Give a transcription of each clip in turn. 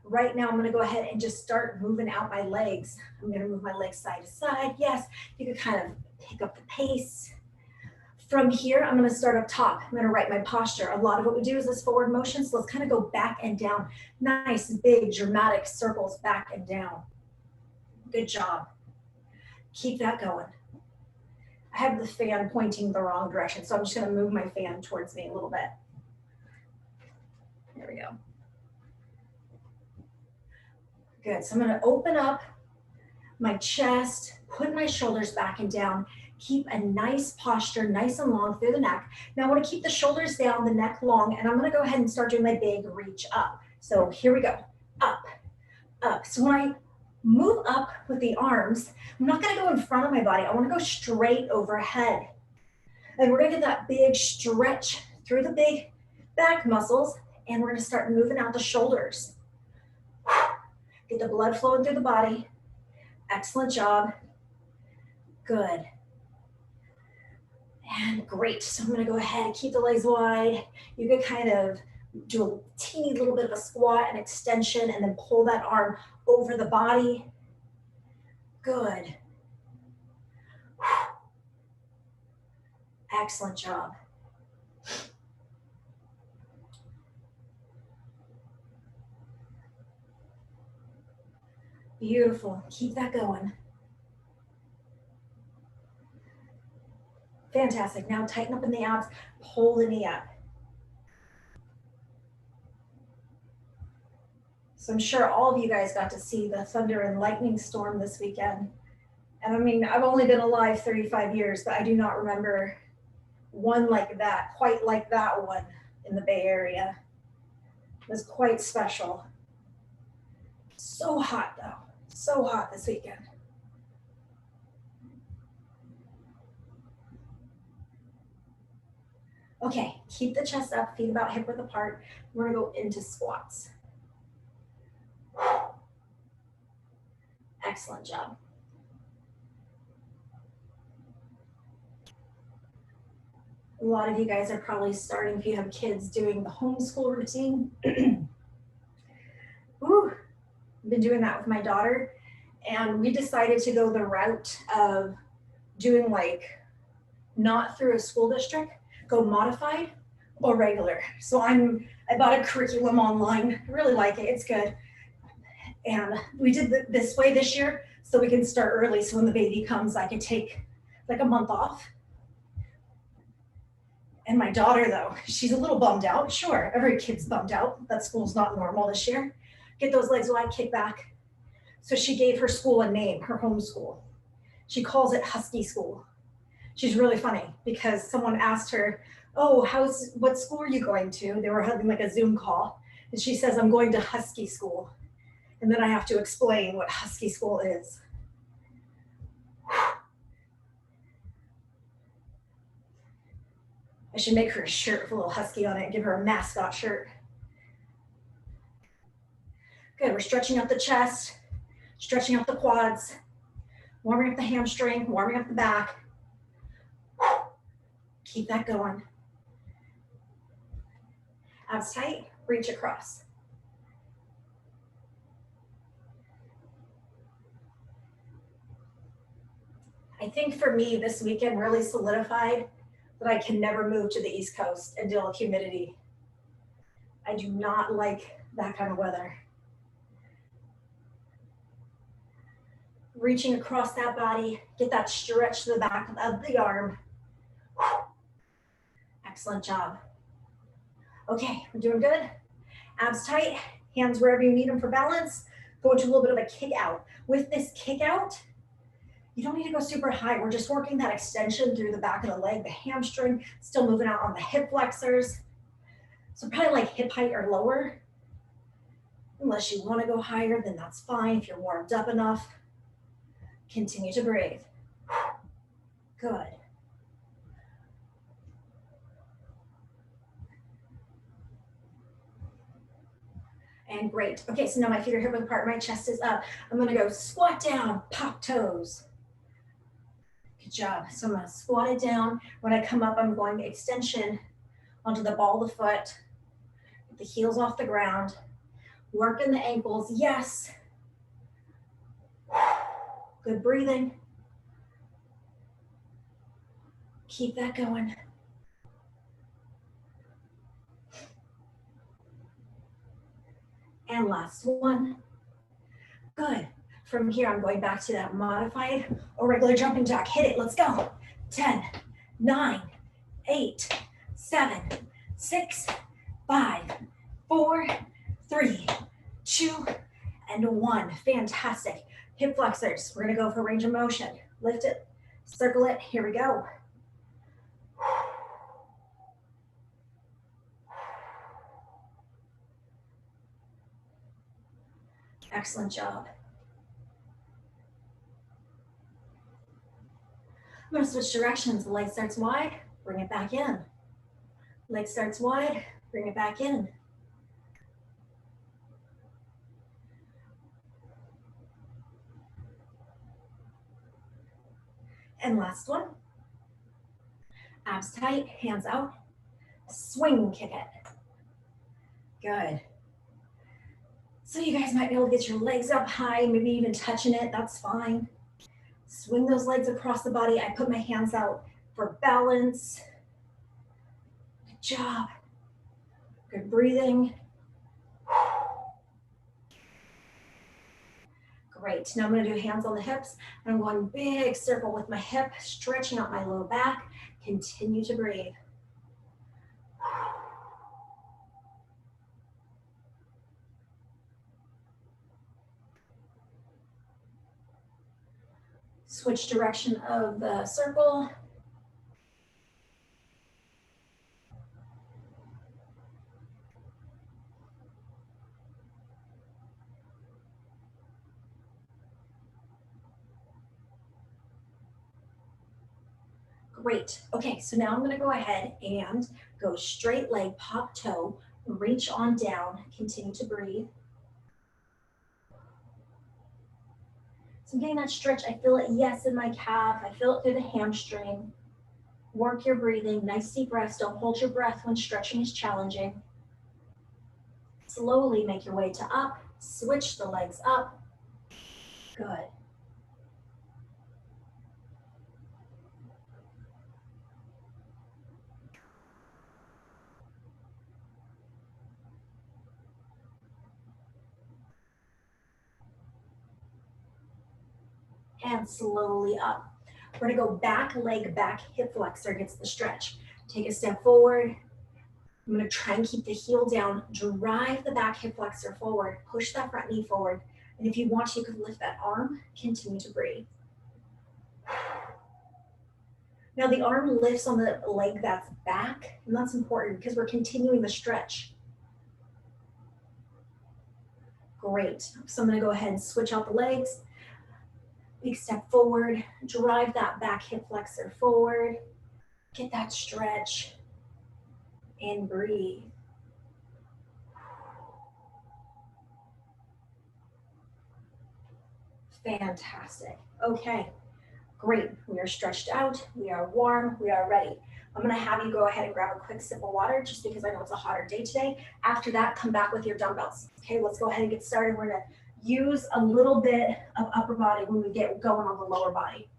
Right now, I'm gonna go ahead and just start moving out my legs. I'm gonna move my legs side to side. Yes, you can kind of pick up the pace. From here, I'm gonna start up top. I'm gonna write my posture. A lot of what we do is this forward motion, so let's kind of go back and down. Nice, big, dramatic circles back and down. Good job. Keep that going. I have the fan pointing the wrong direction, so I'm just gonna move my fan towards me a little bit. There we go. Good, so I'm gonna open up my chest, put my shoulders back and down, keep a nice posture, nice and long through the neck. Now I wanna keep the shoulders down, the neck long, and I'm gonna go ahead and start doing my big reach up. So here we go, up, up. So when I move up with the arms, I'm not gonna go in front of my body, I wanna go straight overhead. And we're gonna get that big stretch through the big back muscles, and we're gonna start moving out the shoulders. Get the blood flowing through the body. Excellent job. Good. And great. So I'm gonna go ahead and keep the legs wide. You can kind of do a teeny little bit of a squat and extension and then pull that arm over the body. Good. Excellent job. Beautiful. Keep that going. Fantastic. Now tighten up in the abs, pull the knee up. So I'm sure all of you guys got to see the thunder and lightning storm this weekend. And I mean, I've only been alive 35 years, but I do not remember one like that, quite like that one in the Bay Area. It was quite special. So hot though, so hot this weekend. Okay, keep the chest up, feet about hip width apart. We're gonna go into squats. Excellent job. A lot of you guys are probably starting, if you have kids, doing the homeschool routine. Ooh, I've been doing that with my daughter, and we decided to go the route of doing like not through a school district, go modified or regular. So I bought a curriculum online. I really like it. It's good. And we did this way this year so we can start early. So when the baby comes, I can take like a month off. And my daughter, though, she's a little bummed out. Sure, every kid's bummed out that school's not normal this year. Get those legs wide, kick back. So she gave her school a name, her home school. She calls it Husky School. She's really funny because someone asked her, oh, what school are you going to? They were having like a Zoom call. And she says, I'm going to Husky School. And then I have to explain what Husky School is. I should make her a shirt with a little husky on it and give her a mascot shirt. Good, we're stretching out the chest, stretching out the quads, warming up the hamstring, warming up the back. Keep that going. Abs tight, reach across. I think for me, this weekend really solidified that I can never move to the East Coast and deal with humidity. I do not like that kind of weather. Reaching across that body, get that stretch to the back of the arm. Excellent job. Okay, we're doing good. Abs tight, hands wherever you need them for balance. Go into a little bit of a kick out. With this kick out, you don't need to go super high. We're just working that extension through the back of the leg, the hamstring, still moving out on the hip flexors. So probably like hip height or lower. Unless you want to go higher, then that's fine. If you're warmed up enough, continue to breathe. Good. And great. Okay, so now my feet are hip width apart, my chest is up. I'm gonna go squat down, pop toes. Good job. So I'm gonna squat it down. When I come up, I'm going extension onto the ball of the foot, the heels off the ground, Working the ankles, yes. Good breathing. Keep that going. And last one. Good. From here, I'm going back to that modified or regular jumping jack. Hit it. Let's go. 10, 9, 8, 7, 6, 5, 4, 3, 2, and 1. Fantastic. Hip flexors. We're going to go for range of motion. Lift it, circle it. Here we go. Excellent job. I'm going to switch directions. The leg starts wide, bring it back in. Leg starts wide, bring it back in. And last one. Abs tight, hands out. Swing kick it. Good. So you guys might be able to get your legs up high, maybe even touching it. That's fine. Swing those legs across the body. I put my hands out for balance. Good job. Good breathing. Great. Now I'm going to do hands on the hips. And I'm going big circle with my hip, stretching out my low back. Continue to breathe. Switch direction of the circle. Great. Okay, so now I'm going to go ahead and go straight leg, pop toe, reach on down, continue to breathe. So I'm getting that stretch. I feel it, yes, in my calf. I feel it through the hamstring. Work your breathing. Nice deep breaths. Don't hold your breath when stretching is challenging. Slowly make your way to up. Switch the legs up. Good. And slowly up. We're gonna go back leg, back hip flexor gets the stretch. Take a step forward. I'm gonna try and keep the heel down, drive the back hip flexor forward, push that front knee forward. And if you want to, you could lift that arm, continue to breathe. Now the arm lifts on the leg that's back, and that's important because we're continuing the stretch. Great, so I'm gonna go ahead and switch out the legs. Big step forward, drive that back hip flexor forward, get that stretch, and breathe. Fantastic. Okay, great. We are stretched out, we are warm, we are ready. I'm gonna have you go ahead and grab a quick sip of water just because I know it's a hotter day today. After that, come back with your dumbbells. Okay, let's go ahead and get started. We're gonna use a little bit of upper body when we get going on the lower body.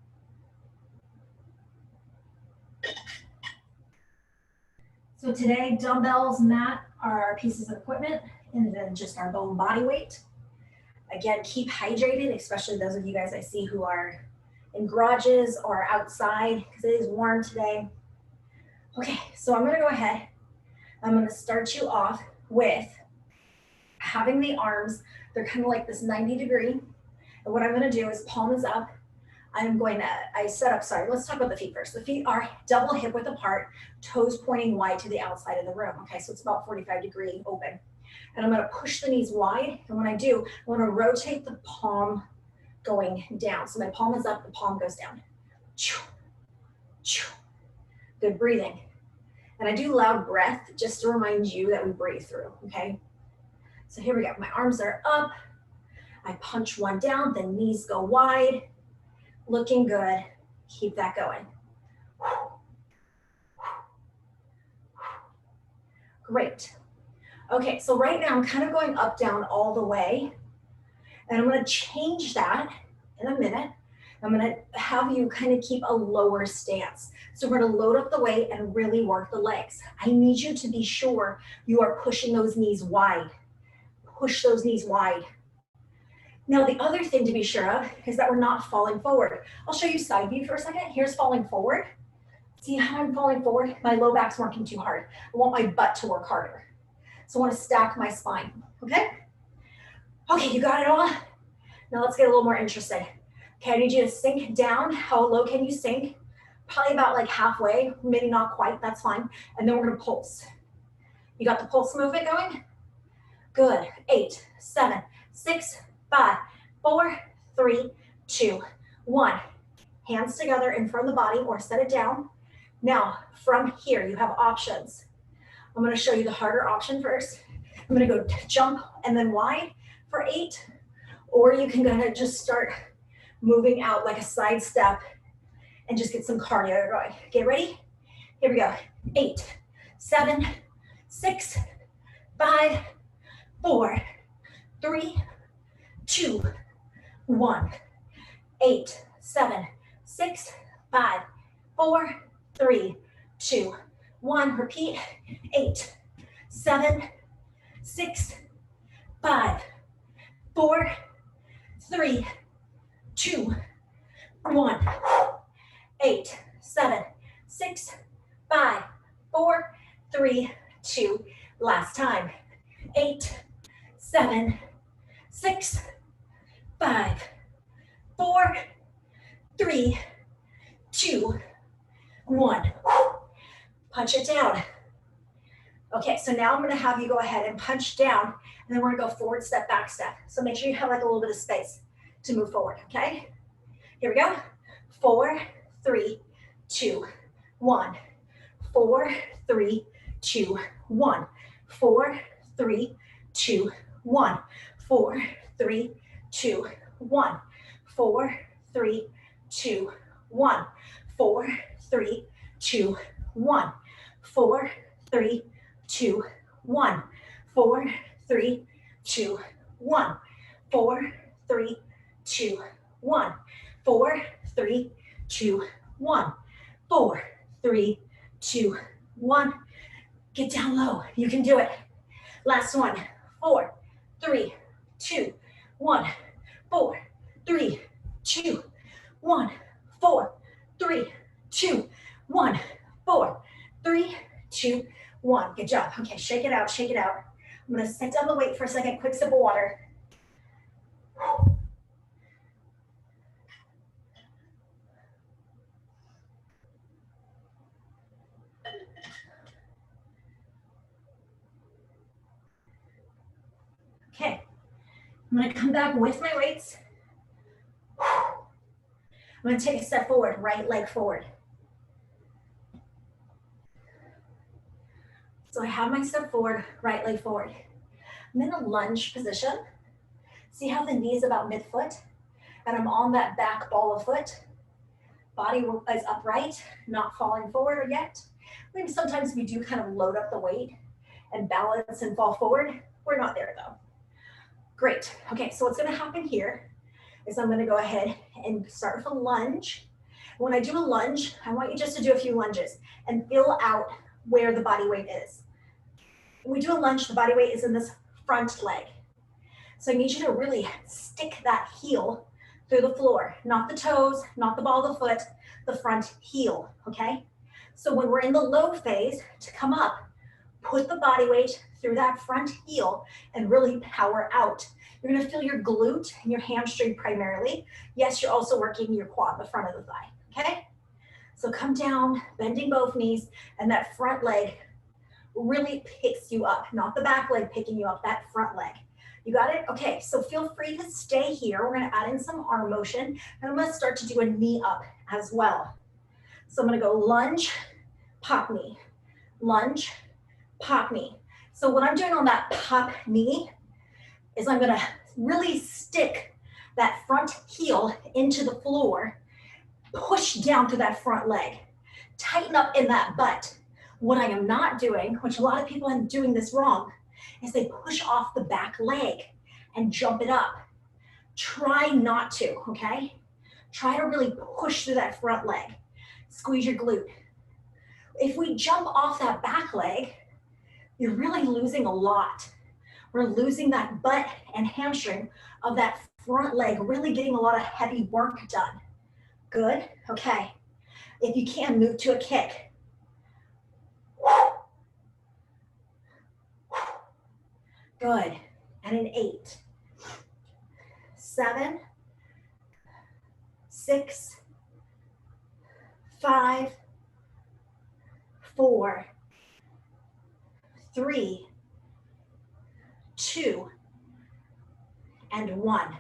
So today, dumbbells, mat are our pieces of equipment, and then just our bone body weight. Again, keep hydrated, especially those of you guys I see who are in garages or outside because it is warm today. Okay, so I'm gonna go ahead. I'm gonna start you off with having the arms, they're kind of like this 90-degree. And what I'm gonna do is palm is up. Let's talk about the feet first. The feet are double hip width apart, toes pointing wide to the outside of the room. Okay, so it's about 45-degree open. And I'm gonna push the knees wide. And when I do, I wanna rotate the palm going down. So my palm is up, the palm goes down. Good breathing. And I do loud breath just to remind you that we breathe through, okay? So here we go. My arms are up. I punch one down, the knees go wide. Looking good. Keep that going. Great. Okay, so right now I'm kind of going up, down all the way. And I'm gonna change that in a minute. I'm gonna have you kind of keep a lower stance. So we're gonna load up the weight and really work the legs. I need you to be sure you are pushing those knees wide. Push those knees wide. Now, the other thing to be sure of is that we're not falling forward. I'll show you side view for a second. Here's falling forward. See how I'm falling forward? My low back's working too hard. I want my butt to work harder. So I want to stack my spine, okay? Okay, you got it all? Now let's get a little more interesting. Okay, I need you to sink down. How low can you sink? Probably about like halfway, maybe not quite, that's fine. And then we're gonna pulse. You got the pulse movement going? Good, 8, 7, 6, 5, 4, 3, 2, 1. Hands together in front of the body or set it down. Now, from here, you have options. I'm gonna show you the harder option first. I'm gonna go jump and then wide for 8, or you can kind of just start moving out like a side step and just get some cardio going. Get ready? Here we go. 8, 7, 6, 5, 4, 3, 2, 1. 8, 7, 6, 5, 4, 3, 2, 1. Repeat. 8, 7, 6, 5, 4, 3, 2, 1. 8, 7, 6, 5, 4, 3, 2. Last time. 8, 7, 6, 5, 4, 3, 2, 1. Punch it down. Okay, so now I'm gonna have you go ahead and punch down, and then we're gonna go forward step, back step. So make sure you have like a little bit of space to move forward, okay? Here we go. 4, 3, 2, 1. 4, 3, 2, 1. 4, 3, 2, 1. 4, 3, 2, 1. 4, 3, 2, 1. 4, 3, 2, 1. 4, 3, 2, 1. 4, 3, 2, 1. 4, 3, 2, 1. 4, 3, 2, 1. 4, 3, 2, 1. Get down low. You can do it. Last one. 4, 3, 2, 1. 4, 3, 2, 1. 4, 3, 2, 1. 4, 3, 2, 1. Good job. Okay, shake it out, shake it out. I'm gonna set down the weight for a second. Quick sip of water. Okay, I'm gonna come back with my weights. I'm gonna take a step forward, right leg forward. So I have my step forward, right leg forward. I'm in a lunge position. See how the knee is about midfoot? And I'm on that back ball of foot. Body is upright, not falling forward yet. Maybe sometimes we do kind of load up the weight and balance and fall forward. We're not there though. Great. Okay, so what's gonna happen here is I'm gonna go ahead and start with a lunge. When I do a lunge, I want you just to do a few lunges and feel out where the body weight is. When we do a lunge, the body weight is in this front leg. So I need you to really stick that heel through the floor, not the toes, not the ball of the foot, the front heel, okay? So when we're in the low phase, to come up, put the body weight through that front heel and really power out. You're gonna feel your glute and your hamstring primarily. Yes, you're also working your quad, the front of the thigh, okay? So come down, bending both knees, and that front leg really picks you up, not the back leg picking you up, that front leg. You got it? Okay, so feel free to stay here. We're gonna add in some arm motion, and I'm gonna start to do a knee up as well. So I'm gonna go lunge, pop knee, lunge, pop knee. So what I'm doing on that pop knee is I'm gonna really stick that front heel into the floor, push down through that front leg, tighten up in that butt. What I am not doing, which a lot of people are doing this wrong, as they push off the back leg and jump it up. Try not to, okay? Try to really push through that front leg. Squeeze your glute. If we jump off that back leg, you're really losing a lot. We're losing that butt and hamstring of that front leg, really getting a lot of heavy work done. Good, okay. If you can, move to a kick. Good, and an 8, 7, 6, 5, 4, 3, 2, and 1.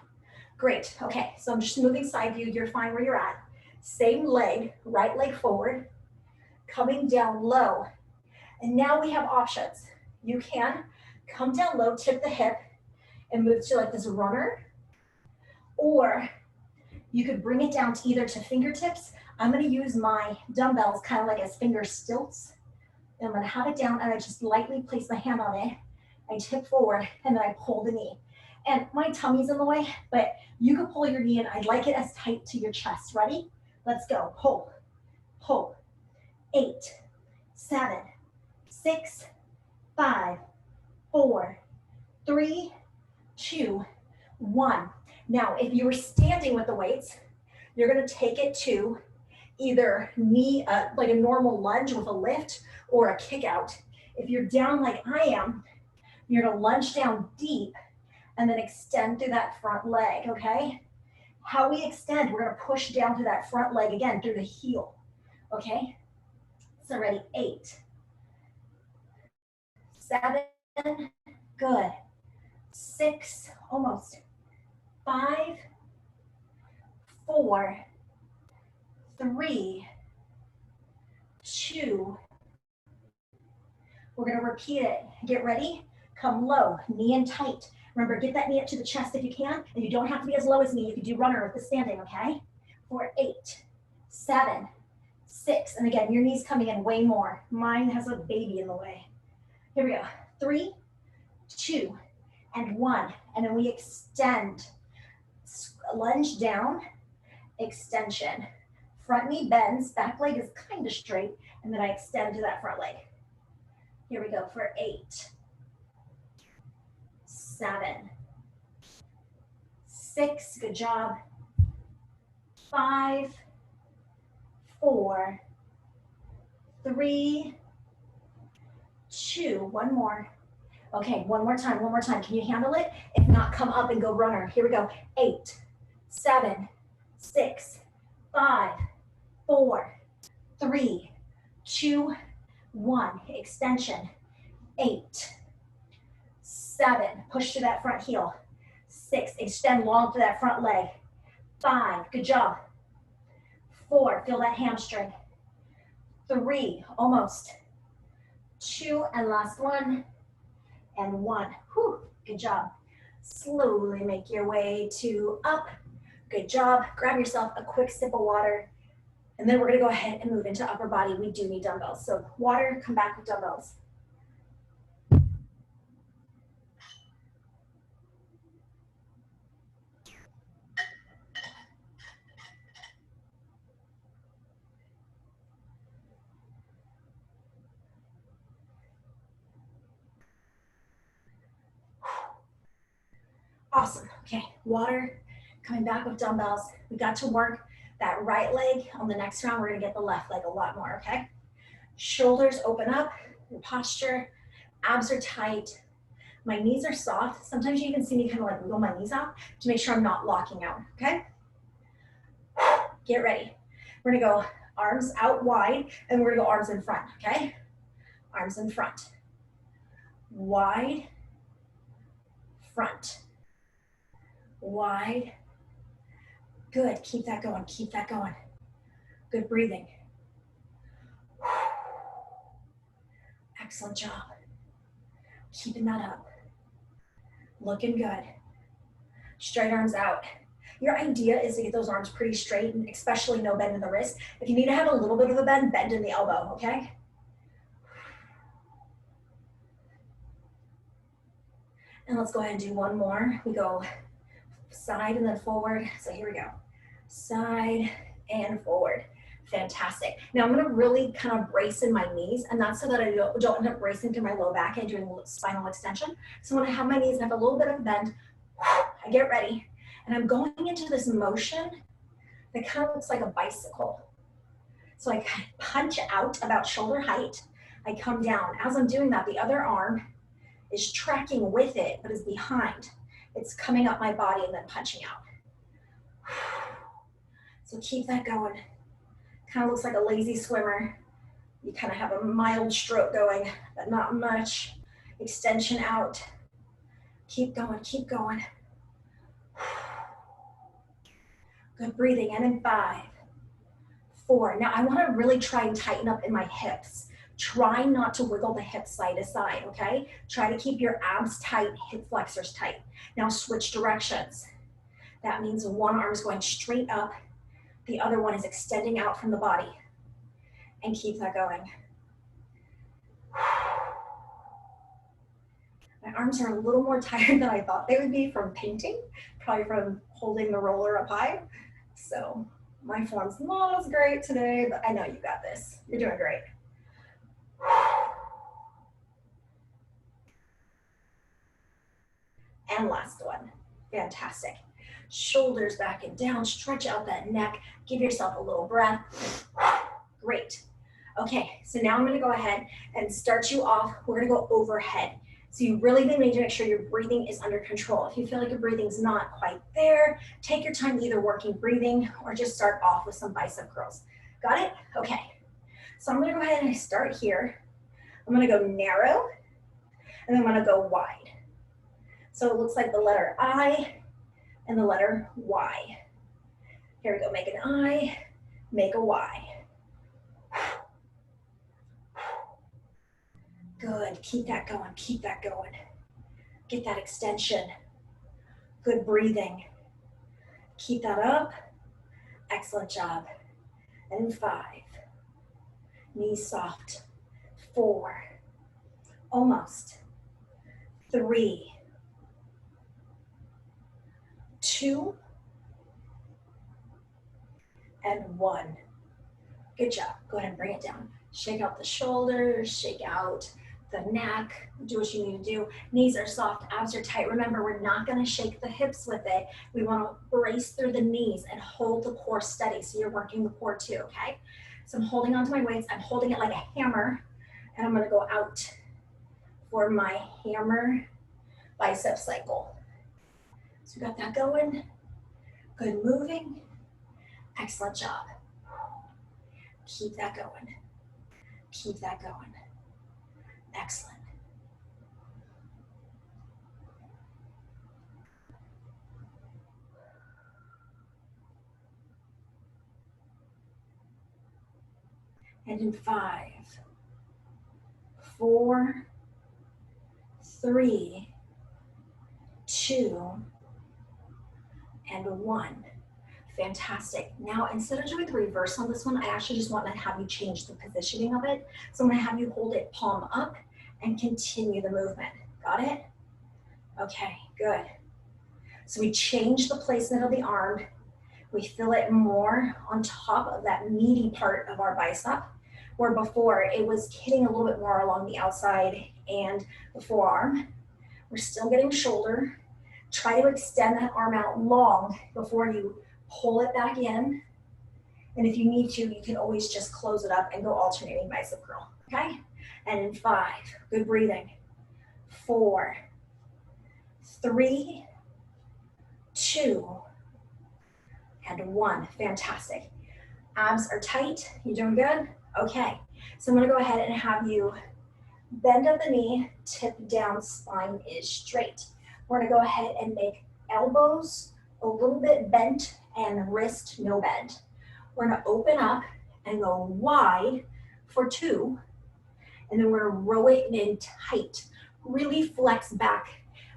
Great, okay, so I'm just moving side view, you're fine where you're at. Same leg, right leg forward, coming down low. And now we have options. You can come down low, tip the hip, and move to like this runner, or you could bring it down to either to fingertips. I'm gonna use my dumbbells kind of like as finger stilts. And I'm gonna have it down and I just lightly place my hand on it. I tip forward and then I pull the knee. And my tummy's in the way, but you can pull your knee in. I'd like it as tight to your chest. Ready? Let's go. Pull, pull. 8, 7, 6, 5, 4, 3, 2, 1. Now, if you were standing with the weights, you're gonna take it to either knee, like a normal lunge with a lift or a kick out. If you're down like I am, you're gonna lunge down deep and then extend through that front leg, okay? How we extend, we're gonna push down through that front leg again, through the heel, okay? So ready, 8, 7, good, 6, almost, 5, 4, 3, 2, we're gonna repeat it. Get ready, come low, knee in tight. Remember, get that knee up to the chest if you can, and you don't have to be as low as me if you do runner with the standing, okay? For 8, 7, 6, and again, your knee's coming in way more. Mine has a baby in the way. Here we go, 3, 2, and 1, and then we extend. Lunge down, extension. Front knee bends, back leg is kind of straight, and then I extend to that front leg. Here we go for 8, 7, 6, good job, 5, 4, 3, 2, one more. Okay, one more time, one more time. Can you handle it? If not, come up and go runner. Here we go, 8, 7, 6, 5, 4, 3, 2, 1, extension, 8, 7, push to that front heel, 6, extend long to that front leg, 5, good job, 4, feel that hamstring, 3, almost, 2, and last one, and 1, whew, good job. Slowly make your way to up, good job, grab yourself a quick sip of water, and then we're gonna go ahead and move into upper body. We do need dumbbells, so water, come back with dumbbells. Awesome, okay, water, coming back with dumbbells. We got to work that right leg. On the next round, we're gonna get the left leg a lot more, okay? Shoulders open up, your posture, abs are tight, my knees are soft. Sometimes you even see me kind of like wiggle my knees out to make sure I'm not locking out, okay? Get ready. We're gonna go arms out wide, and we're gonna go arms in front, okay? Arms in front. Wide, front. Wide. Good, keep that going, keep that going. Good breathing. Excellent job. Keeping that up. Looking good. Straight arms out. Your idea is to get those arms pretty straight, and especially no bend in the wrist. If you need to have a little bit of a bend, bend in the elbow, okay? And let's go ahead and do one more. We go side and then forward. So here we go. Side and forward. Fantastic. Now I'm gonna really kind of brace in my knees, and that's so that I don't end up bracing through my low back and doing spinal extension. So when I have my knees and have a little bit of bend, I get ready, and I'm going into this motion that kind of looks like a bicycle. So I kind of punch out about shoulder height. I come down. As I'm doing that, the other arm is tracking with it, but is behind. It's coming up my body and then punching out. So keep that going. Kind of looks like a lazy swimmer. You kind of have a mild stroke going, but not much. Extension out. Keep going, keep going. Good breathing, and in 5, 4. Now I want to really try and tighten up in my hips. Try not to wiggle the hips side to side, okay? Try to keep your abs tight, hip flexors tight. Now switch directions. That means one arm is going straight up, the other one is extending out from the body. And keep that going. My arms are a little more tired than I thought they would be from painting, probably from holding the roller up high. So my form's not as great today, but I know you got this. You're doing great. And last one. Fantastic. Shoulders back and down, stretch out that neck, give yourself a little breath. Great. Okay, so now I'm gonna go ahead and start you off. We're gonna go overhead. So you really need to make sure your breathing is under control. If you feel like your breathing's not quite there, take your time either working breathing or just start off with some bicep curls. Got it? Okay. So I'm gonna go ahead and start here. I'm gonna go narrow, and then I'm gonna go wide. So it looks like the letter I and the letter Y. Here we go, make an I, make a Y. Good, keep that going, keep that going. Get that extension. Good breathing. Keep that up. Excellent job. And 5. Knees soft. 4. Almost. 3. 2. And 1. Good job. Go ahead and bring it down. Shake out the shoulders, shake out the neck, do what you need to do. Knees are soft, abs are tight. Remember, we're not gonna shake the hips with it. We wanna brace through the knees and hold the core steady. So you're working the core too, okay? So I'm holding onto my weights. I'm holding it like a hammer, and I'm gonna go out for my hammer bicep cycle. So we got that going. Good moving. Excellent job. Keep that going. Keep that going. Excellent. And in 5, 4, 3, 2, and 1. Fantastic. Now, instead of doing the reverse on this one, I actually just want to have you change the positioning of it. So I'm going to have you hold it palm up and continue the movement. Got it? Okay, good. So we change the placement of the arm. We feel it more on top of that meaty part of our bicep, where before it was hitting a little bit more along the outside and the forearm. We're still getting shoulder. Try to extend that arm out long before you pull it back in. And if you need to, you can always just close it up and go alternating bicep curl, okay? And in 5, good breathing. 4, 3, 2, and 1. Fantastic. Abs are tight. You doing good? Okay. So I'm going to go ahead and have you bend at the knee, tip down, spine is straight. We're going to go ahead and make elbows a little bit bent and wrist no bend. We're going to open up and go wide for 2, and then we're going to row it in tight. Really flex back.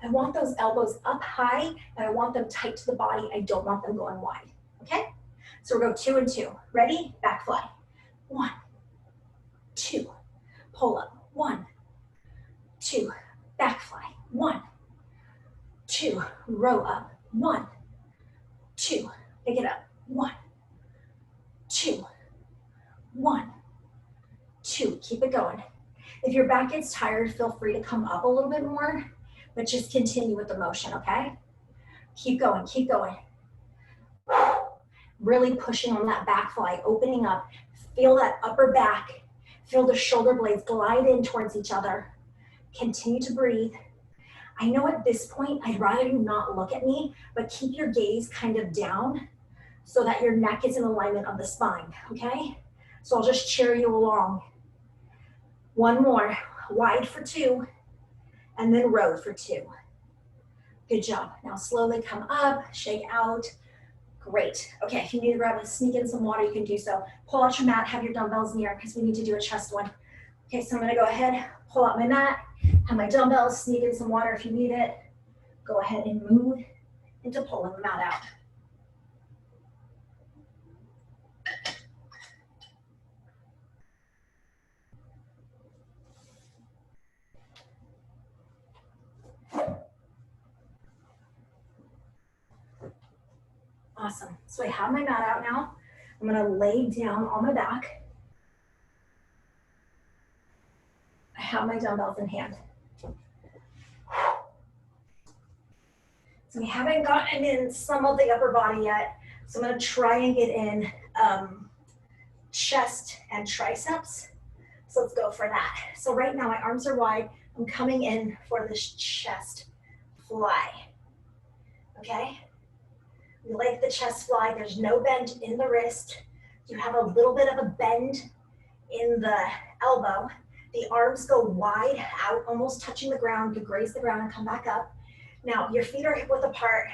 I want those elbows up high, and I want them tight to the body. I don't want them going wide, okay? So we'll go 2 and 2. Ready? Back fly. 1, 2. Pull up. 1, 2. Back fly. 1, 2, row up, 1, 2, pick it up, 1, 2, 1, 2, keep it going. If your back gets tired, feel free to come up a little bit more, but just continue with the motion, okay? Keep going, keep going. Really pushing on that back fly, opening up. Feel that upper back. Feel the shoulder blades glide in towards each other. Continue to breathe. I know at this point, I'd rather you not look at me, but keep your gaze kind of down so that your neck is in alignment of the spine, okay? So I'll just cheer you along. One more, wide for 2, and then row for 2. Good job. Now slowly come up, shake out. Great. Okay, if you need to grab sneak in some water, you can do so. Pull out your mat, have your dumbbells near because we need to do a chest one. Okay, so I'm gonna go ahead, pull out my mat, have my dumbbells, sneak in some water if you need it. Go ahead and move into pulling the mat out. Awesome. So I have my mat out now. I'm gonna lay down on my back. I have my dumbbells in hand. So we haven't gotten in some of the upper body yet. So I'm gonna try and get in chest and triceps. So let's go for that. So right now my arms are wide. I'm coming in for this chest fly, okay? We like the chest fly. There's no bend in the wrist. You have a little bit of a bend in the elbow. The arms go wide out, almost touching the ground. You graze the ground and come back up. Now, your feet are hip width apart.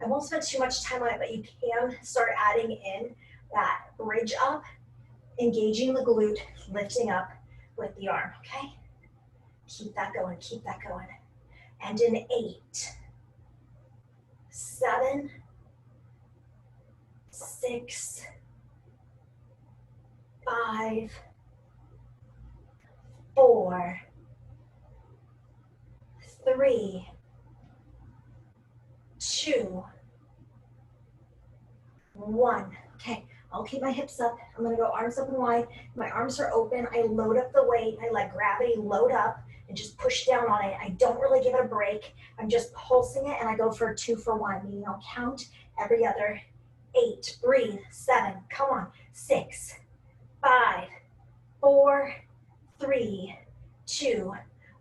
I won't spend too much time on it, but you can start adding in that bridge up, engaging the glute, lifting up with the arm, okay? Keep that going, keep that going. And in 8, 7, 6, 5, 4, 3, 2, 1. Okay, I'll keep my hips up. I'm gonna go arms up and wide. My arms are open. I load up the weight. I let gravity load up and just push down on it. I don't really give it a break. I'm just pulsing it and I go for a 2 for 1, meaning I'll count every other 8, breathe, 7, come on, 6, 5, 4, 3, 2,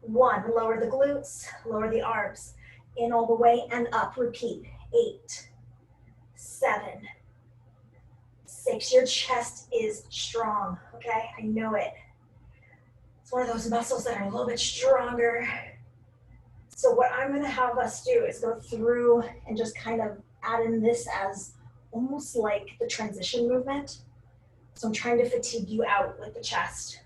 1. Lower the glutes, lower the arms, in all the way and up, repeat, 8, 7, 6. Your chest is strong, okay? I know it. It's one of those muscles that are a little bit stronger. So what I'm gonna have us do is go through and just kind of add in this as almost like the transition movement. So I'm trying to fatigue you out with the chest.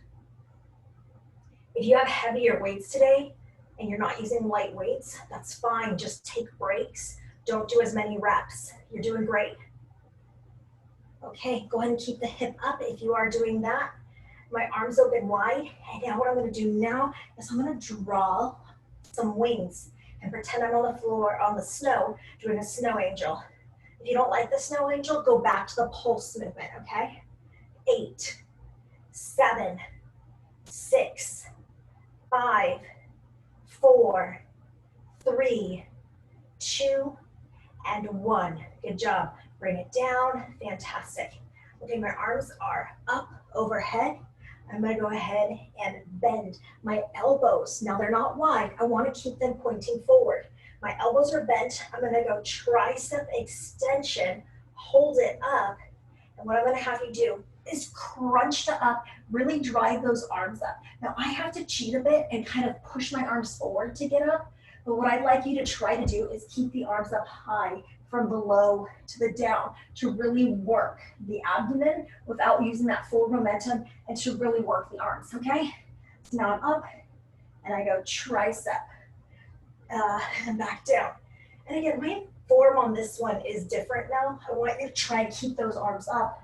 If you have heavier weights today and you're not using light weights, that's fine. Just take breaks. Don't do as many reps. You're doing great. Okay, go ahead and keep the hip up if you are doing that. My arms open wide. And now what I'm gonna do now is I'm gonna draw some wings and pretend I'm on the floor, on the snow, doing a snow angel. If you don't like the snow angel, go back to the pulse movement, okay? 8, 7, 6, 5, 4, 3, 2, and 1. Good job. Bring it down. Fantastic. Okay, my arms are up overhead. I'm going to go ahead and bend my elbows. Now they're not wide. I want to keep them pointing forward. My elbows are bent. I'm going to go tricep extension, hold it up. And what I'm going to have you do is crunch the up, really drive those arms up. Now I have to cheat a bit and kind of push my arms forward to get up. But what I'd like you to try to do is keep the arms up high from the low to the down to really work the abdomen without using that full momentum and to really work the arms, okay? So now I'm up and I go tricep and back down. And again, my form on this one is different now. I want you to try and keep those arms up.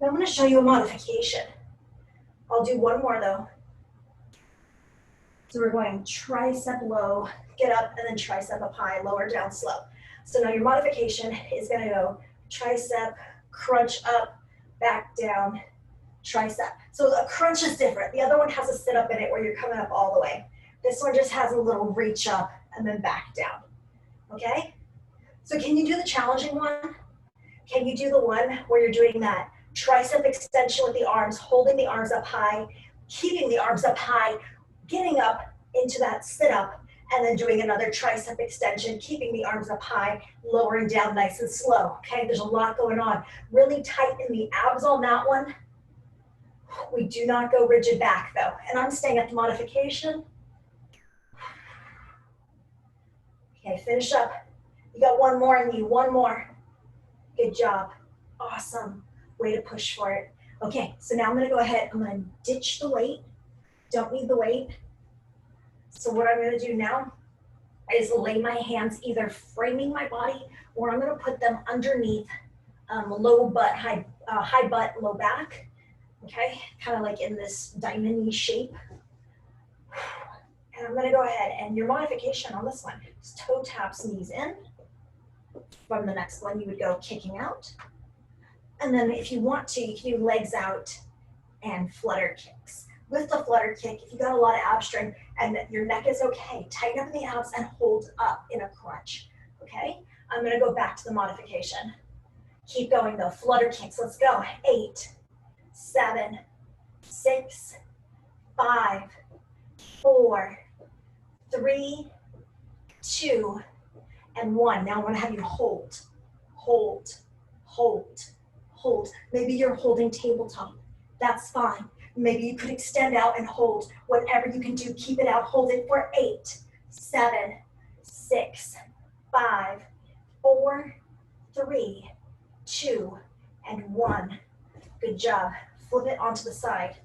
Now I'm gonna show you a modification. I'll do one more though. So we're going tricep low, get up, and then tricep up high, lower down slow. So now your modification is gonna go tricep, crunch up, back down, tricep. So a crunch is different. The other one has a sit up in it where you're coming up all the way. This one just has a little reach up and then back down, okay? So can you do the challenging one? Can you do the one where you're doing that tricep extension with the arms, holding the arms up high, keeping the arms up high, getting up into that sit up, and then doing another tricep extension, keeping the arms up high, lowering down nice and slow, okay? There's a lot going on. Really tighten the abs on that one. We do not go rigid back though. And I'm staying at the modification. Okay, finish up. You got one more in you, one more. Good job. Awesome. Way to push for it. Okay, so now I'm gonna go ahead, I'm gonna ditch the weight. Don't need the weight. So what I'm gonna do now is lay my hands either framing my body or I'm gonna put them underneath low butt, high butt, low back. Okay, kind of like in this diamond-y shape. And I'm gonna go ahead and your modification on this one is toe taps, knees in. From the next one, you would go kicking out. And then if you want to, you can do legs out and flutter kicks. With the flutter kick, if you got a lot of ab strength and your neck is okay, tighten up in the abs and hold up in a crunch, okay? I'm gonna go back to the modification. Keep going though, flutter kicks, let's go. 8, 7, 6, 5, 4, 3, 2, and 1. Now I'm gonna have you hold, hold, hold, hold. Maybe you're holding tabletop, that's fine. Maybe you could extend out and hold. Whatever you can do, keep it out, hold it for 8, 7, 6, 5, 4, 3, 2, and 1. Good job. Flip it onto the side.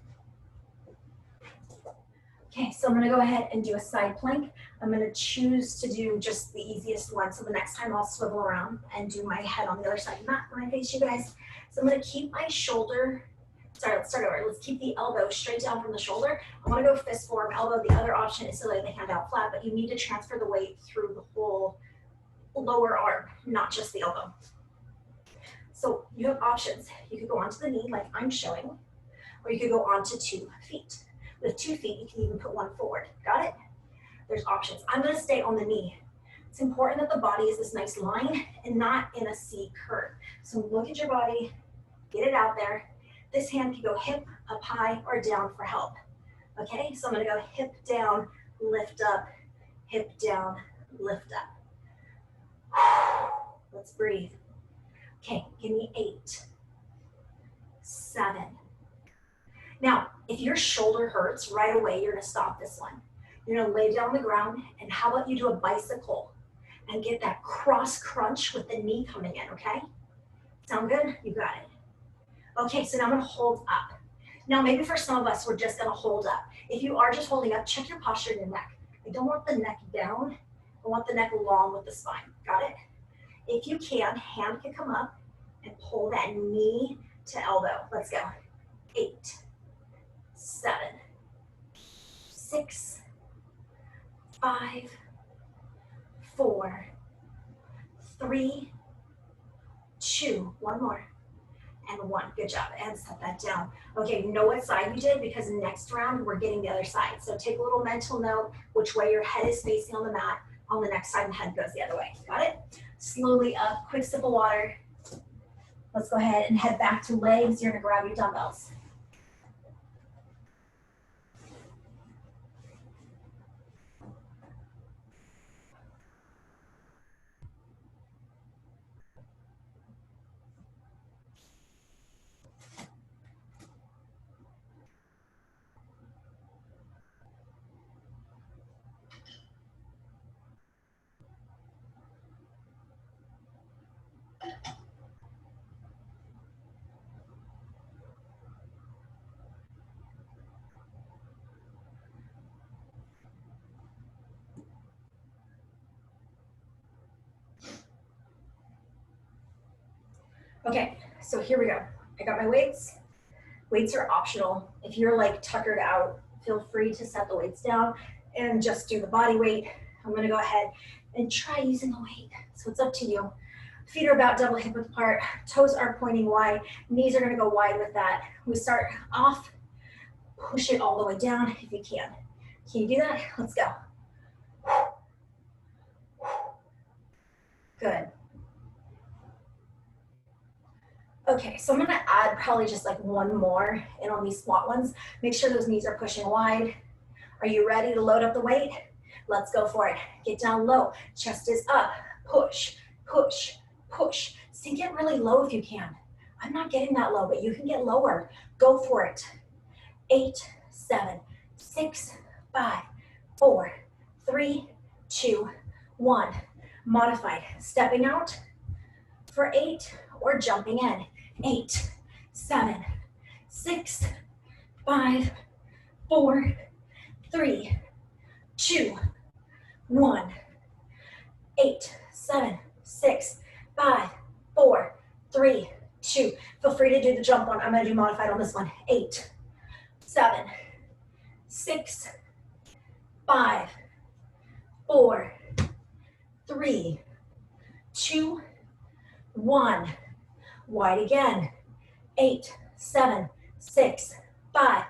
Okay, so I'm gonna go ahead and do a side plank. I'm gonna choose to do just the easiest one. So the next time I'll swivel around and do my head on the other side, not when I face you guys. So I'm gonna keep my shoulder, sorry, let's start over. Let's keep the elbow straight down from the shoulder. I wanna go fist form elbow. The other option is to lay the hand out flat, but you need to transfer the weight through the whole lower arm, not just the elbow. So you have options. You could go onto the knee like I'm showing, or you could go onto 2 feet. With 2 feet, you can even put one forward. Got it? There's options. I'm gonna stay on the knee. It's important that the body is this nice line and not in a C curve. So look at your body, get it out there. This hand can go hip, up high, or down for help. Okay, so I'm gonna go hip down, lift up, hip down, lift up. Let's breathe. Okay, give me 8, 7. Now, if your shoulder hurts right away, you're gonna stop this one. You're gonna lay down on the ground, and how about you do a bicycle and get that cross crunch with the knee coming in, okay? Sound good? You got it. Okay, so now I'm gonna hold up. Now, maybe for some of us, we're just gonna hold up. If you are just holding up, check your posture in the neck. I don't want the neck down. I want the neck long with the spine. Got it? If you can, hand can come up and pull that knee to elbow. Let's go. 8, 7, 6, 5, 4, 3, 2, one more, and 1. Good job, and set that down. Okay, know what side you did, because next round we're getting the other side. So take a little mental note which way your head is facing on the mat. On the next side, the head goes the other way. Got it? Slowly up, quick sip of water. Let's go ahead and head back to legs. You're gonna grab your dumbbells. Okay, so here we go. I got my weights. Weights are optional. If you're like tuckered out, feel free to set the weights down and just do the body weight. I'm gonna go ahead and try using the weight. So it's up to you. Feet are about double hip width apart, toes are pointing wide, knees are gonna go wide with that. We start off, push it all the way down if you can. Can you do that? Let's go. Good. Okay, so I'm gonna add probably just like one more in on these squat ones. Make sure those knees are pushing wide. Are you ready to load up the weight? Let's go for it. Get down low, chest is up, push, push, push. Sink it really low if you can. I'm not getting that low, but you can get lower. Go for it. 8, 7, 6, 5, 4, 3, 2, 1. Modified, stepping out for 8 or jumping in. 8, 7, 6, 5, 4, 3, 2, 1. 8, 7, 6, 5, 4, 3, 2. Feel free to do the jump one. I'm going to do modified on this one. 8, 7, 6, 5, 4, 3, 2, 1. Wide again. 8, 7, 6, 5,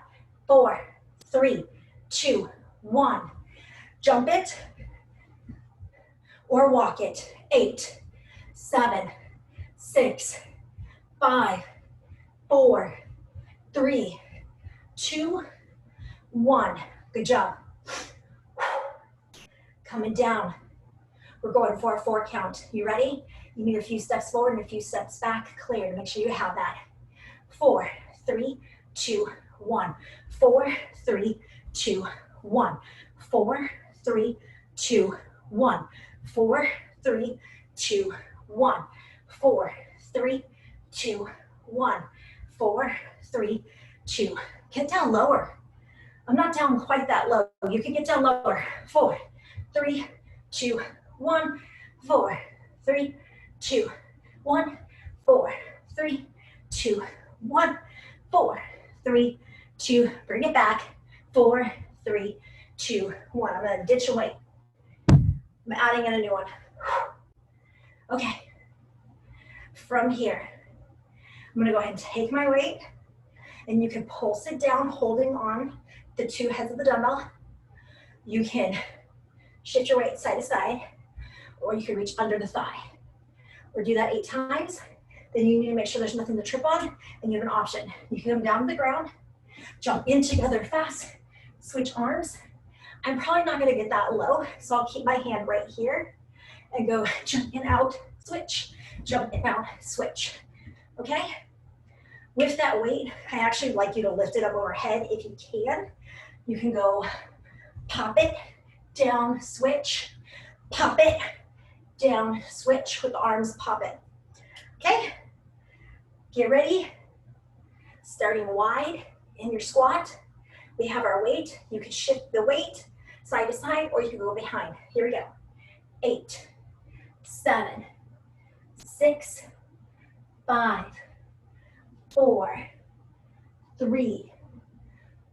4, 3, 2, 1. Jump it or walk it. 8, 7, 6, 5, 4, 3, 2, 1. Good job. Coming down. We're going for a 4 count. You ready? You need a few steps forward and a few steps back. Clear to make sure you have that. 4, 3, 2, 1. 4, 3, 2, 1. 4, 3, 2, 1. 4, 3, 2, 1. 4, 3, 2, 1. 4, 3, 2. Get down lower. I'm not down quite that low. You can get down lower. 4, 3, 2, 1. 4, 3, 2, 1. 4, 3, 2, 1. 4, 3, 2. Bring it back. 4, 3, 2, 1. I'm going to ditch a weight. I'm adding in a new one. Okay. From here, I'm going to go ahead and take my weight, and you can pulse it down, holding on the 2 heads of the dumbbell. You can shift your weight side to side, or you can reach under the thigh. Or do that 8 times. Then you need to make sure there's nothing to trip on, and you have an option. You can come down to the ground, jump in together fast, switch arms. I'm probably not gonna get that low, so I'll keep my hand right here and go jump in, out, switch, jump in, out, switch, okay? With that weight, I actually like you to lift it up overhead if you can. You can go pop it, down, switch, pop it, down, switch with the arms, pop it. Okay, get ready. Starting wide in your squat. We have our weight. You can shift the weight side to side, or you can go behind. Here we go. 8, 7, 6, 5, 4, 3,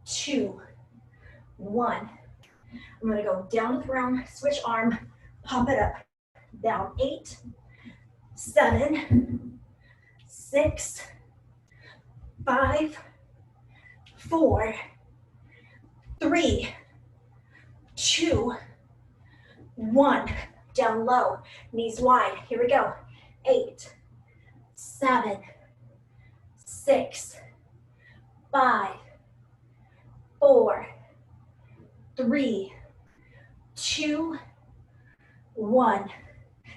2, 1. I'm gonna go down to the ground, switch arm, pop it up. Down 8, 7, 6, 5, 4, 3, 2, 1. Down low, knees wide. Here we go. 8, 7, 6, 5, 4, 3, 2, 1.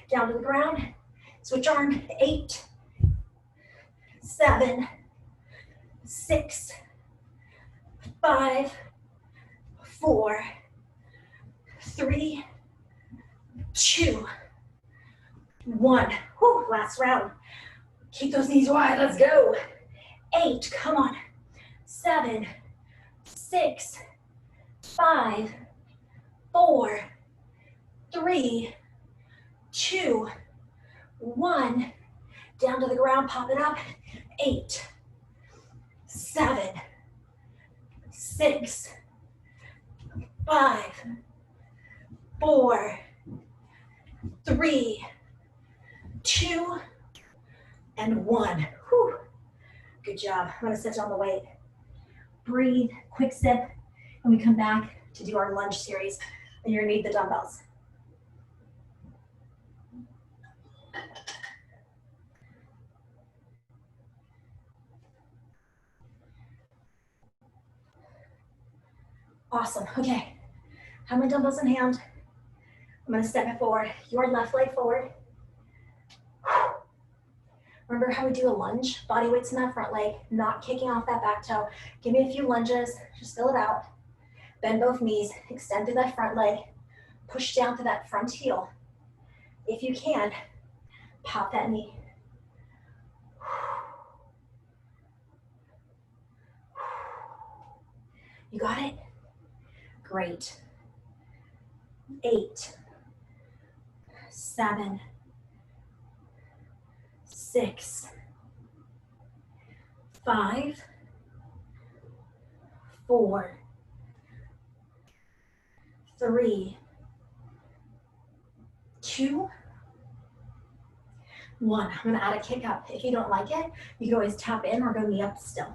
Down to the ground. Switch arm. 8, 7, 6, 5, 4, 3, 2, 1. Whew, last round. Keep those knees wide. Let's go. 8. Come on. 7, 6, 5, 4, 3, 2, 1. Down to the ground, pop it up. 8, 7, 6, 5, 4, 3, 2, and 1. Whew. Good job. I'm gonna set down the weight. Breathe, quick sip, and we come back to do our lunge series. And you're gonna need the dumbbells. Awesome, okay. Have my dumbbells in hand. I'm gonna step it forward. Your left leg forward. Remember how we do a lunge? Body weight's in that front leg, not kicking off that back toe. Give me a few lunges, just fill it out. Bend both knees, extend through that front leg, push down to that front heel. If you can, pop that knee. You got it? Great. 8, 7, 6, 5, 4, 3, 2, 1. I'm gonna add a kick up. If you don't like it, you can always tap in or go knee up still.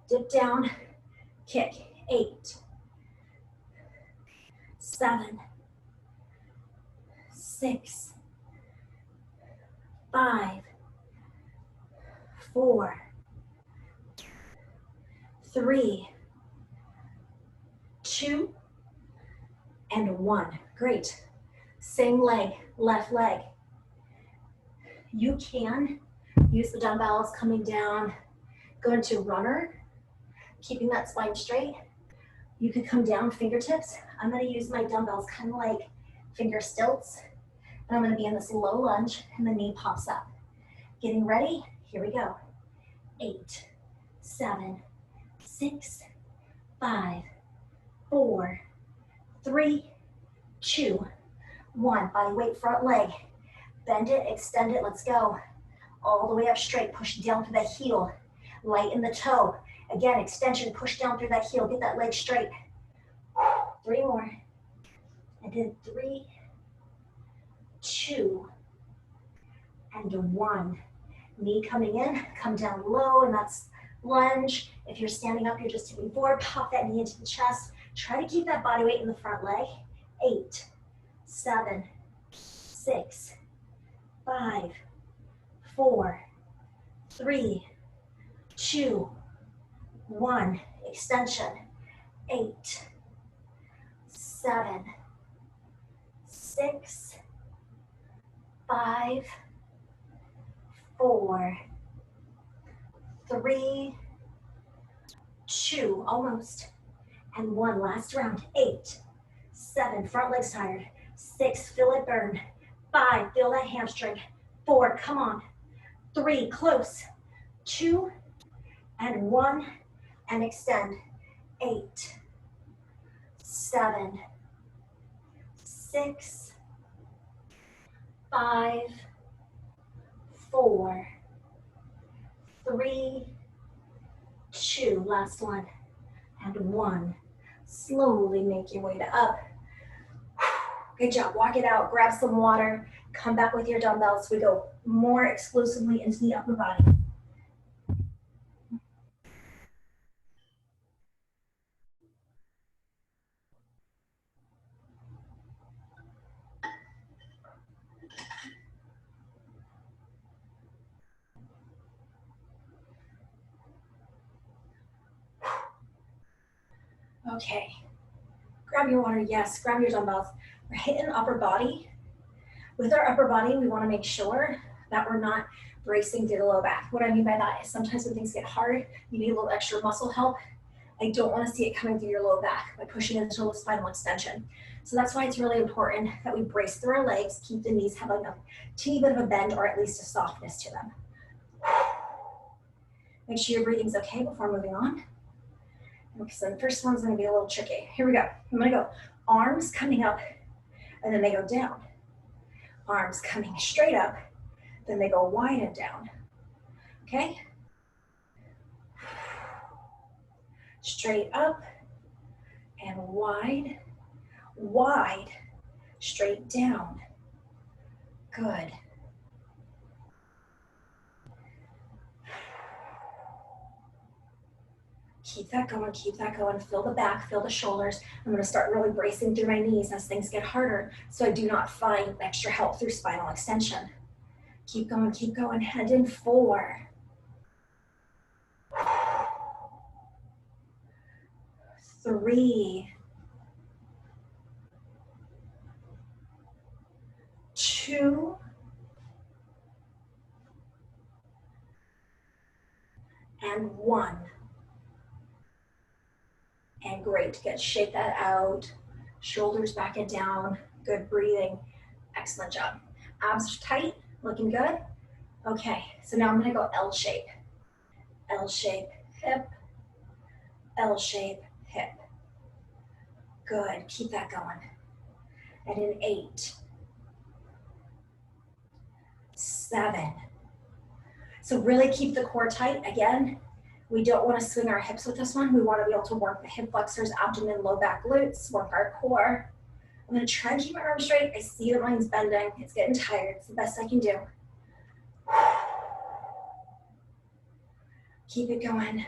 Dip down, kick. 8, 7, 6, 5, 4, 3, 2, and 1. Great. Same leg, left leg. You can use the dumbbells coming down, go into runner, keeping that spine straight. You could come down fingertips. I'm gonna use my dumbbells kind of like finger stilts. And I'm gonna be in this low lunge and the knee pops up. Getting ready, here we go. 8, 7, 6, 5, 4, 3, 2, 1. Body weight front leg. Bend it, extend it, let's go. All the way up straight, push down through that heel. Lighten the toe. Again, extension, push down through that heel, get that leg straight. 3 more. And then 3, 2, and 1. Knee coming in, come down low, and that's lunge. If you're standing up, you're just tipping forward, pop that knee into the chest. Try to keep that body weight in the front leg. 8, 7, 6, 5, 4, 3, 2, 1. Extension. 8, 7, 6, 5, 4, 3, 2, almost, and 1. Last round. 8, 7, front leg's tired. 6, feel it burn. 5, feel that hamstring. 4, come on. 3, close. 2, and 1, and extend. 8, 7, 6, 5, 4, 3, 2, last one, and 1. Slowly make your way to up. Good job, walk it out, grab some water, come back with your dumbbells. We go more exclusively into the upper body. Okay, grab your water, yes, grab your dumbbells. We're hitting upper body. With our upper body, we wanna make sure that we're not bracing through the low back. What I mean by that is sometimes when things get hard, you need a little extra muscle help. I don't wanna see it coming through your low back by pushing into a spinal extension. So that's why it's really important that we brace through our legs, keep the knees having a teeny bit of a bend or at least a softness to them. Make sure your breathing's okay before moving on. Okay, so the first one's gonna be a little tricky. Here we go. I'm gonna go arms coming up, and then they go down. Arms coming straight up, then they go wide and down. Okay? Straight up and wide, wide, straight down. Good. Keep that going, keep that going. Feel the back, feel the shoulders. I'm gonna start really bracing through my knees as things get harder so I do not find extra help through spinal extension. Keep going, head in 4. 3, 2, and 1. And great, good, shake that out. Shoulders back and down, good breathing. Excellent job. Abs tight, looking good. Okay, so now I'm gonna go L shape. L shape, hip, L shape, hip. Good, keep that going. And in 8, 7. So really keep the core tight. Again, we don't want to swing our hips with this one. We want to be able to work the hip flexors, abdomen, low back glutes, work our core. I'm going to try and keep my arms straight. I see that mine's bending. It's getting tired. It's the best I can do. Keep it going.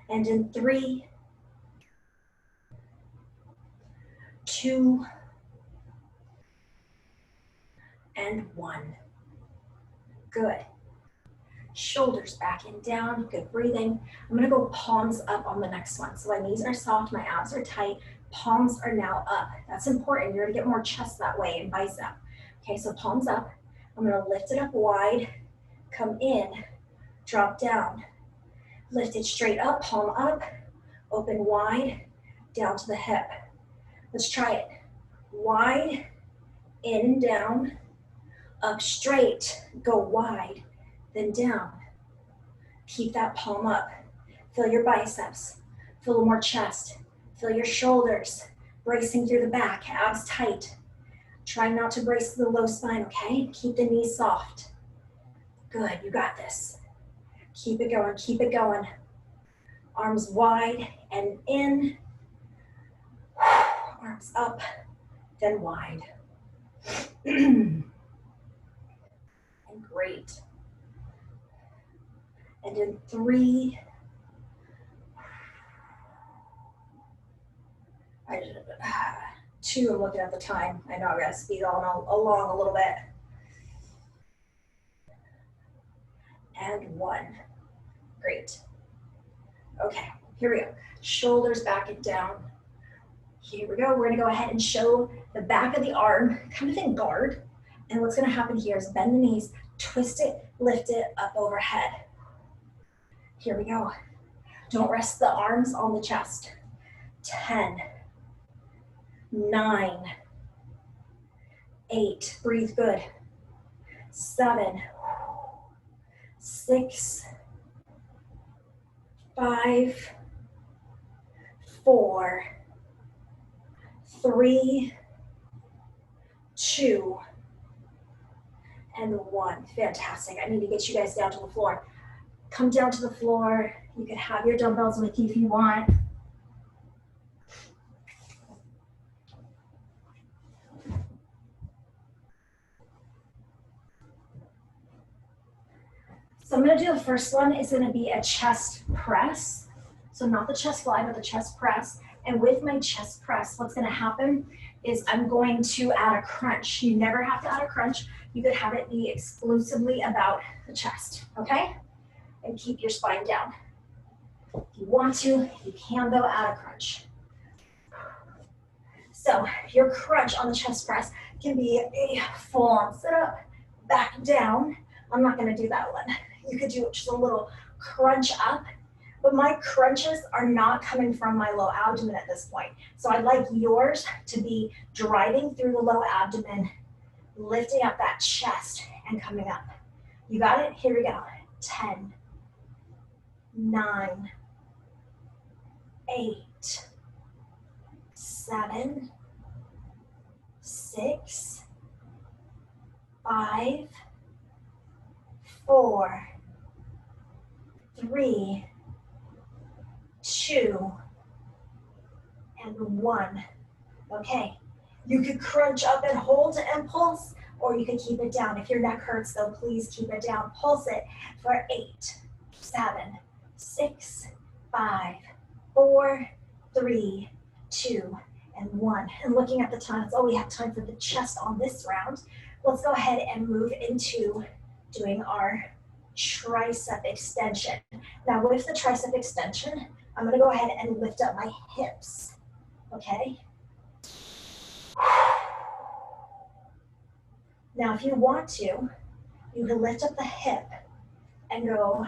And in 3, 2, and 1. Good. Shoulders back and down, good breathing. I'm gonna go palms up on the next one. So my knees are soft, my abs are tight, palms are now up. That's important, you're gonna get more chest that way and bicep. Okay, so palms up. I'm gonna lift it up wide, come in, drop down. Lift it straight up, palm up, open wide, down to the hip. Let's try it. Wide, in and down, up straight, go wide, then down. Keep that palm up. Feel your biceps. Feel a little more chest. Feel your shoulders. Bracing through the back, abs tight. Try not to brace the low spine, okay? Keep the knees soft. Good, you got this. Keep it going, keep it going. Arms wide and in. Arms up, then wide. And great. And in 3, 2, I'm looking at the time. I know I gotta speed on along a little bit. And 1, great. Okay, here we go. Shoulders back and down. Here we go, we're gonna go ahead and show the back of the arm, kind of in guard. And what's gonna happen here is bend the knees, twist it, lift it up overhead. Here we go. Don't rest the arms on the chest. 10, 9, 8, breathe good. 7, 6, 5, 4, 3, 2, and 1. Fantastic. I need to get you guys down to the floor. Come down to the floor. You can have your dumbbells with you if you want. So I'm gonna do the first one. It's gonna be a chest press. So not the chest fly, but the chest press. And with my chest press, what's gonna happen is I'm going to add a crunch. You never have to add a crunch. You could have it be exclusively about the chest, okay? And keep your spine down. If you want to, you can though add a crunch. So your crunch on the chest press can be a full-on sit-up, back down. I'm not gonna do that one. You could do just a little crunch up, but my crunches are not coming from my low abdomen at this point. So I'd like yours to be driving through the low abdomen, lifting up that chest and coming up. You got it? Here we go. 10, 9, 8, 7, 6, 5, 4, 3, 2, and 1. Okay, You could crunch up and hold and pulse, or you can keep it down. If your neck hurts though, please keep it down. Pulse it for 8, 7, 6, 5, 4, 3, 2, and 1. And looking at the time, that's all we have time for the chest on this round. Let's go ahead and move into doing our tricep extension. Now with the tricep extension, I'm gonna go ahead and lift up my hips, okay? Now if you want to, you can lift up the hip and go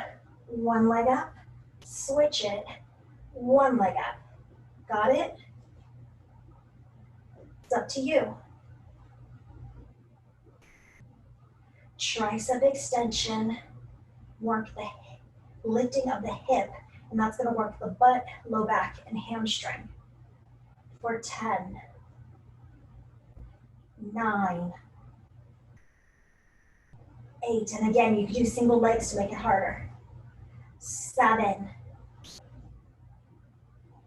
one leg up, switch it, one leg up. Got it? It's up to you. Tricep extension, work the lifting of the hip, and that's gonna work the butt, low back, and hamstring. For 10, 9, 8, and again, you can do single legs to make it harder. 7,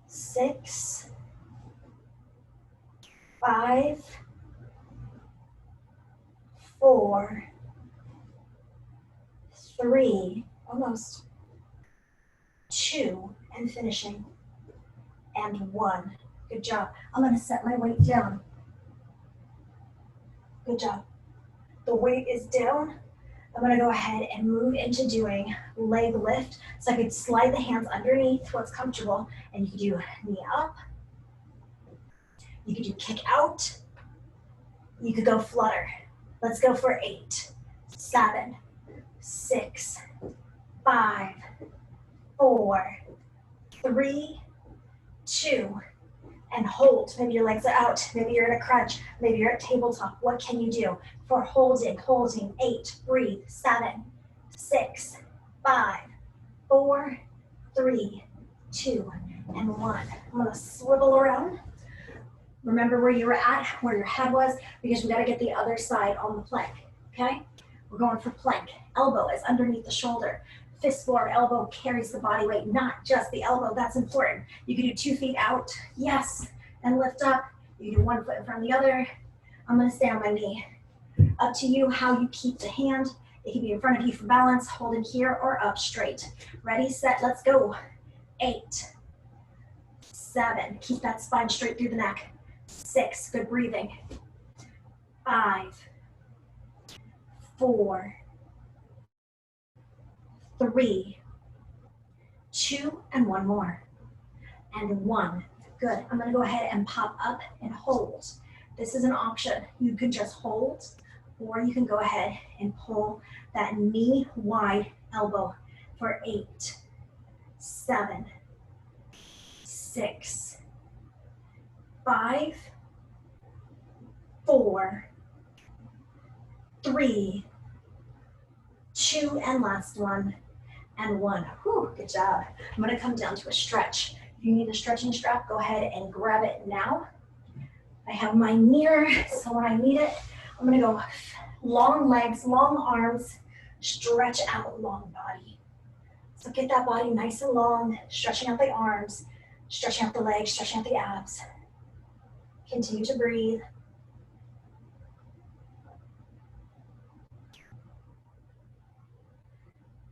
6, 5, 4, 3, almost, 2, and finishing, and 1. Good job. I'm gonna set my weight down. Good job. The weight is down. I'm gonna go ahead and move into doing leg lift. So I could slide the hands underneath what's comfortable, and you could do knee up. You could do kick out. You could go flutter. Let's go for 8, 7, 6, 5, 4, 3, 2, and hold. Maybe your legs are out. Maybe you're in a crunch. Maybe you're at tabletop. What can you do for holding? 8, breathe, 7, 6, 5, 4, 3, 2, and 1. I'm gonna swivel around. Remember where you were at, where your head was, because we gotta get the other side on the plank, okay? We're going for plank. Elbow is underneath the shoulder. Fist forward, elbow carries the body weight, not just the elbow. That's important. You can do 2 feet out, yes, and lift up. You can do 1 foot in front of the other. I'm gonna stay on my knee. Up to you how you keep the hand. It can be in front of you for balance, hold it here or up straight. Ready, set, let's go. 8, 7, keep that spine straight through the neck. 6, good breathing. 5, 4, 3, 2, and 1 more. And 1, good. I'm gonna go ahead and pop up and hold. This is an option. You can just hold, or you can go ahead and pull that knee wide elbow for 8, 7, 6, 5, 4, 3, 2, and last one, and 1. Whew, good job. I'm gonna come down to a stretch. If you need a stretching strap, go ahead and grab it now. I have mine near, so when I need it, I'm gonna go long legs, long arms, stretch out long body. So get that body nice and long, stretching out the arms, stretching out the legs, stretching out the abs. Continue to breathe.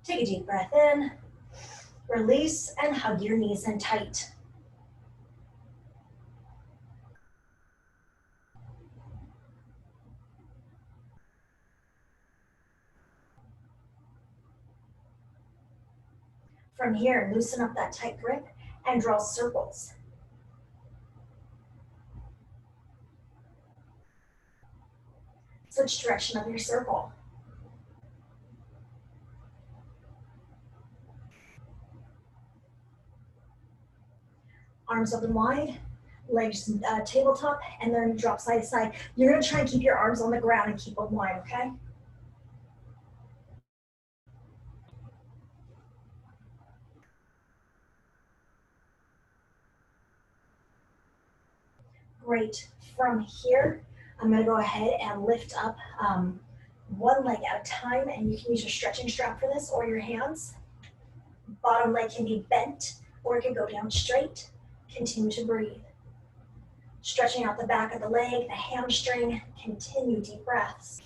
Take a deep breath in, release, and hug your knees in tight. From here, loosen up that tight grip and draw circles. Switch direction of your circle. Arms open wide, legs tabletop, and then drop side to side. You're gonna try and keep your arms on the ground and keep them wide, okay? Great. From here, I'm gonna go ahead and lift up one leg at a time, and you can use your stretching strap for this or your hands. Bottom leg can be bent or it can go down straight. Continue to breathe. Stretching out the back of the leg, the hamstring. Continue deep breaths.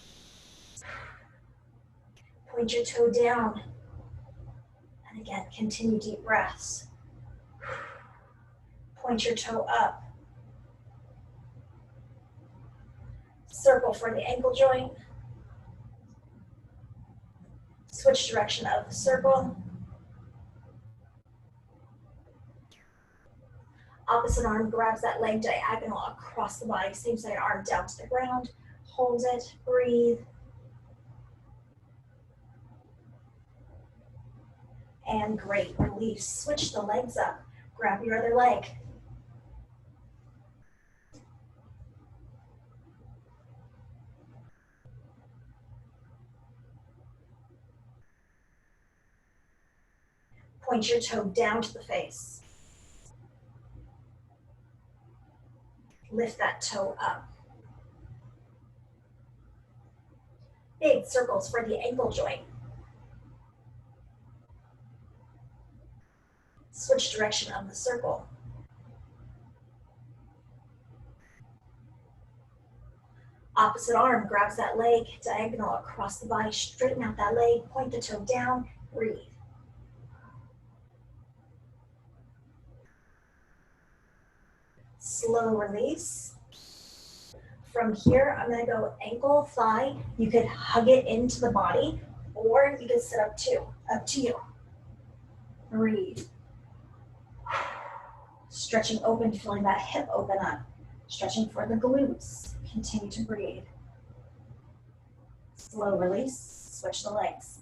Point your toe down. And again, continue deep breaths. Point your toe up. Circle for the ankle joint. Switch direction of the circle. Opposite arm grabs that leg diagonal across the body. Same side arm down to the ground. Hold it, breathe. And great, release. Switch the legs up. Grab your other leg. Point your toe down to the face. Lift that toe up. Big circles for the ankle joint. Switch direction of the circle. Opposite arm grabs that leg, diagonal across the body. Straighten out that leg, point the toe down, breathe. Slow release. From here, I'm gonna go ankle, thigh. You could hug it into the body, or you can sit up too, up to you. Breathe. Stretching open, feeling that hip open up. Stretching for the glutes. Continue to breathe. Slow release, switch the legs.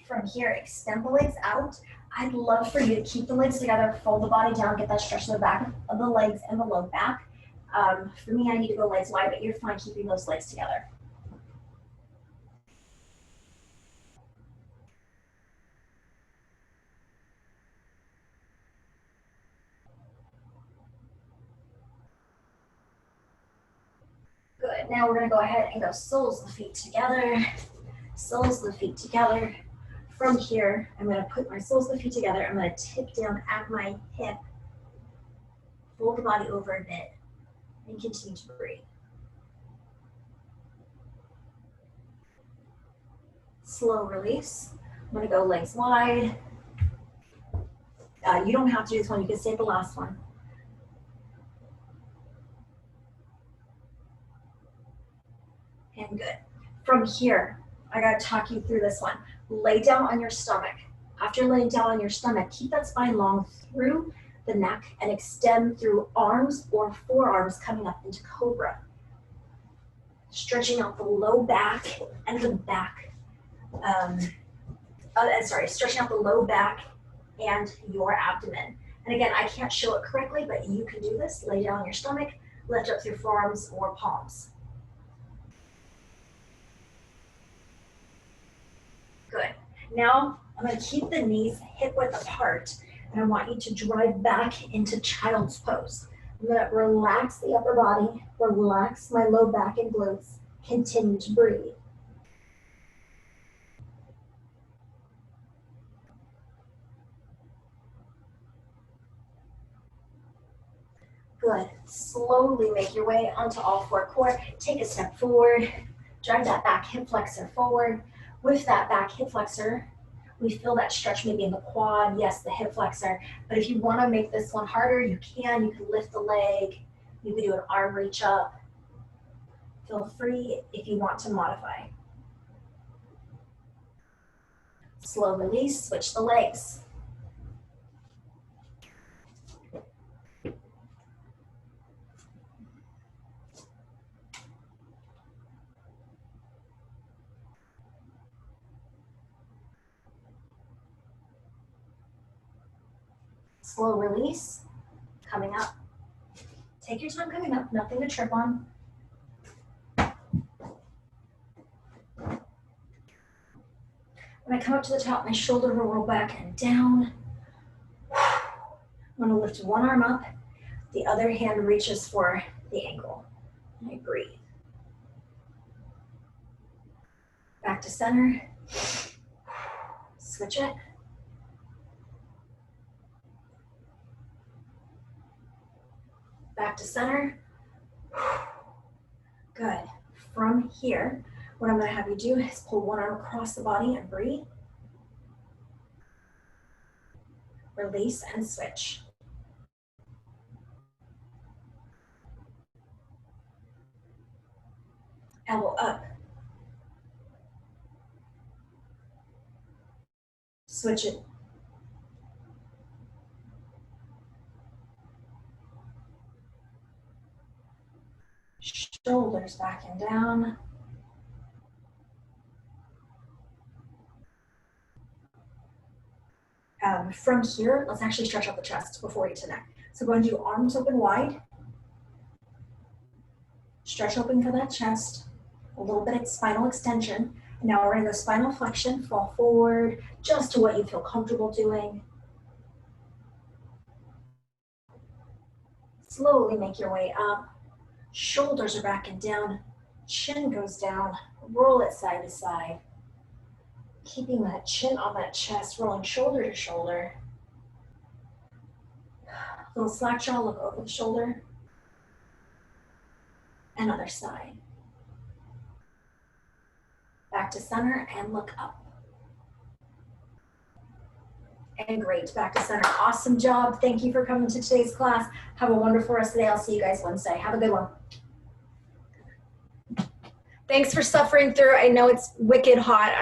From here, extend the legs out. I'd love for you to keep the legs together, fold the body down, get that stretch in the back of the legs and the low back. For me, I need to go legs wide, but you're fine keeping those legs together. Good, now we're gonna go ahead and go soles of the feet together, soles of the feet together. From here, I'm gonna put my soles of the feet together. I'm gonna tip down at my hip, fold the body over a bit, and continue to breathe. Slow release. I'm gonna go legs wide. You don't have to do this one, you can save the last one. And good. From here, I gotta talk you through this one. Lay down on your stomach. After laying down on your stomach, keep that spine long through the neck and extend through arms or forearms coming up into cobra. Stretching out the low back and the back. Stretching out the low back and your abdomen. And again, I can't show it correctly, but you can do this. Lay down on your stomach, lift up through forearms or palms. Good. Now, I'm going to keep the knees hip width apart, and I want you to drive back into child's pose. I'm going to relax the upper body, relax my low back and glutes, continue to breathe. Good. Slowly make your way onto all four core. Take a step forward, drive that back hip flexor forward. With that back hip flexor, we feel that stretch maybe in the quad, yes, the hip flexor. But if you want to make this one harder, you can. You can lift the leg. You can do an arm reach up. Feel free if you want to modify. Slow release, switch the legs. Slow release, coming up. Take your time coming up, nothing to trip on. When I come up to the top, my shoulder will roll back and down. I'm gonna lift one arm up, the other hand reaches for the ankle. And breathe. Back to center. Switch it. Back to center. Good. From here, what I'm going to have you do is pull one arm across the body and breathe. Release and switch. Elbow up. Switch it. Shoulders back and down. From here, let's actually stretch out the chest before we get to neck. So go and do arms open wide. Stretch open for that chest. A little bit of spinal extension. And now we're going to go spinal flexion, fall forward, just to what you feel comfortable doing. Slowly make your way up. Shoulders are back and down. Chin goes down. Roll it side to side. Keeping that chin on that chest, rolling shoulder to shoulder. Little slack jaw, look over the shoulder. And other side. Back to center and look up. And great, back to center. Awesome job. Thank you for coming to today's class. Have a wonderful rest of the day. I'll see you guys Wednesday. Have a good one. Thanks for suffering through. I know it's wicked hot.